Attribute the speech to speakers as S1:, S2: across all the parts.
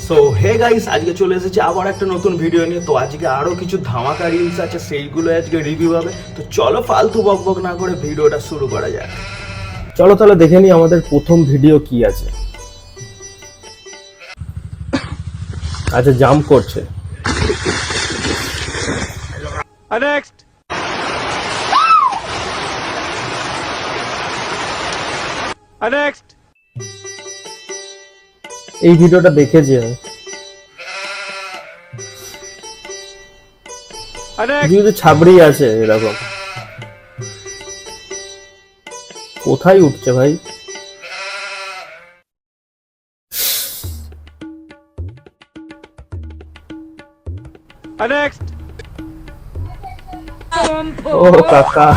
S1: So hey guys, আজকে চলে এসেছে আবার একটা নতুন ভিডিও নিয়ে। তো আজকে আরো কিছু ধামাকা রিলস আছে, সেইগুলো আজকে রিভিউ হবে। তো চলো ফালতু বকবক না করে ভিডিওটা শুরু করা যাক। চলো তাহলে দেখে নিই আমাদের প্রথম ভিডিও কি আছে। আচ্ছা, জাম্প করছে।
S2: নেক্সট নেক্সট
S1: এই ভিডিওটা দেখেছি আমি। কিন্তু ছাবড়ি আছে এরকম। কোথায় উঠছে ভাই?
S2: নেক্সট
S1: ও কাকা,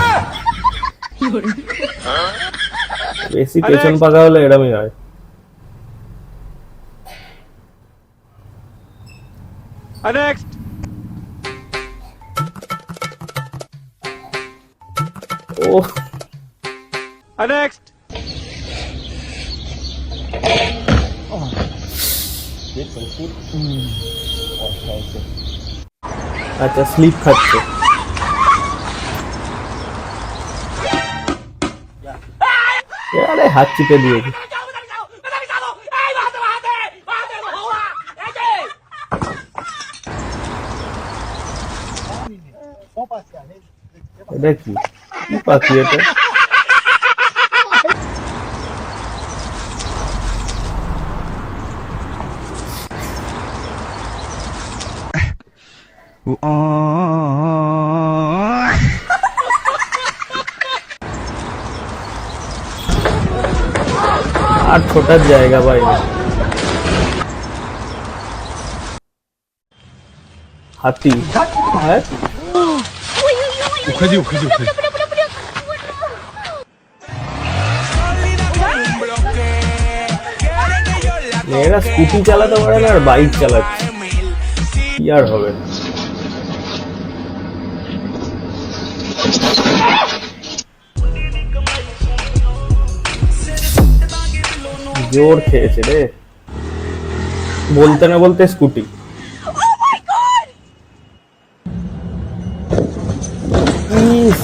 S1: বেশি পেছন পাকা হলে এরমই হয়।
S2: নেক্সট
S1: ও
S2: নেক্সট
S1: আচ্ছা, স্লিপ খাচ্ছে। আরে হাত চিপে দিয়েছে। এটা কি কি পাখি এটা? আর ছোটার জায়গা ভাই। হাতি, হ্যাঁ
S2: উখাজি উখাজি উখাজি
S1: মেয়েরা স্কুটি চালাতে পারে না আর বাইক চালাচ্ছে, কি আর হবে। জোর খেয়েছে রে, বলতে না বলতে স্কুটি। ইস,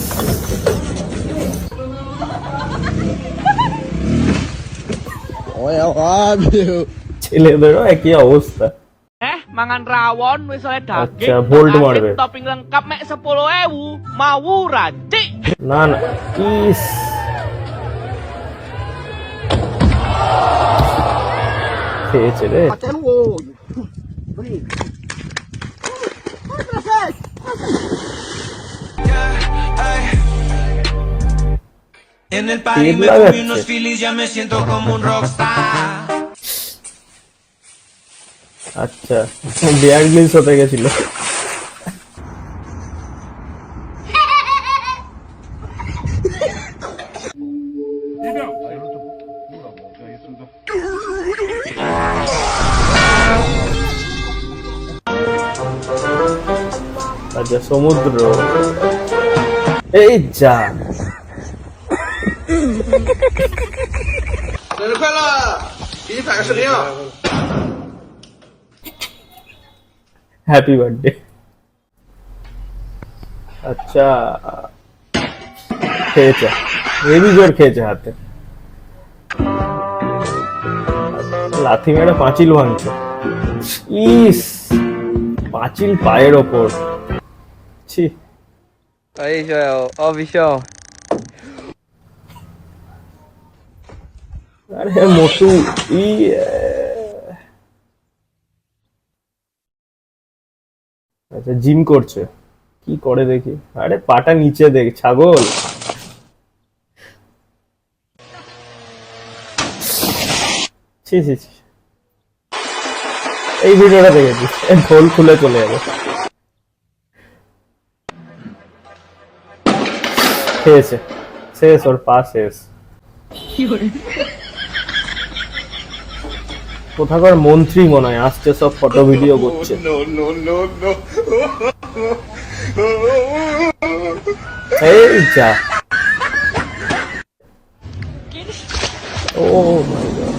S1: ছেলেদেরও একই অবস্থা।
S3: Mangan rawon wis oleh daging.
S1: Acha, bold marbe.
S3: Topping lengkap mek 10.000. Mau racik.
S1: না না, ইস, খেয়েছে রে।
S4: En el party me comí unos Phillies, ya me siento como un rockstar.
S1: আচ্ছা, বিয়ার গ্রিলস হতে গেছিল। আচ্ছা, সমুদ্র। এই যা, হ্যাপি বার্থডে। আচ্ছা, খেয়েছে, হেভি জোর খেয়েছে হাতে। লাথি মেরে পাঁচিল ভাঙছে। ইস, পাঁচিল পায়ের ওপর। ছি,
S5: Aí, Joel. Ó, o bichão.
S1: আরে মোটু, আচ্ছা, জিম করছে, কি করে দেখি। আরে পাটা নিচে দেখ, ছাগল। ছি ছি ছি, এই ভিডিওটা দেখেছি, ঢোল খুলে চলে যাবে। খেয়েছে, শেষ, ওর পা শেষ। কোথাকার মন্ত্রী মনে হয়, আসছে সব ফটো ভিডিও করছে। এই যা, ও মাই গড,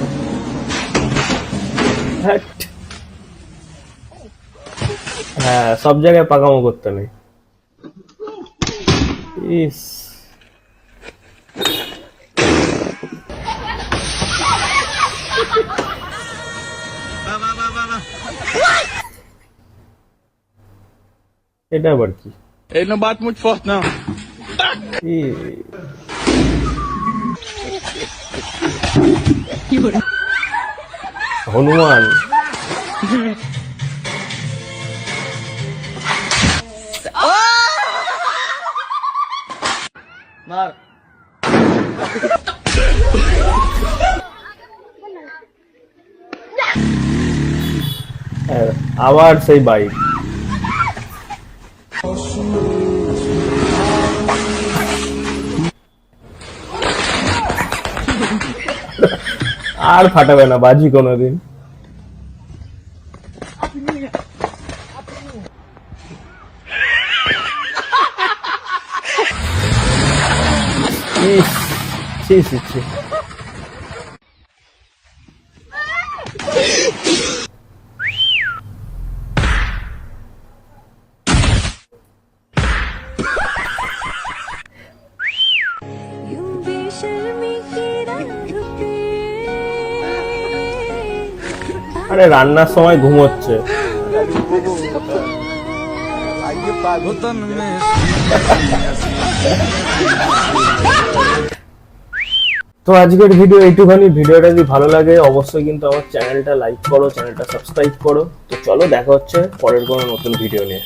S1: হ্যাঁ, সব জায়গায় পাকামো করতে নেই। ইস, এটা আবার কি?
S2: Ele não bate muito forte, não.
S1: Hanuman. হ্যাঁ, আবার সেই বাইক। আর ফাটাবে না বাজি কোনোদিন। ইস, ছি ছি ছি। আরে রান্নার সময় ঘুমোচ্ছে। তো আজকের ভিডিও এইটুখানি। ভিডিওটা যদি ভালো লাগে অবশ্যই কিন্তু আমার চ্যানেলটা লাইক করো, চ্যানেলটা সাবস্ক্রাইব করো। তো চলো দেখা হচ্ছে পরের কোনো নতুন ভিডিও নিয়ে।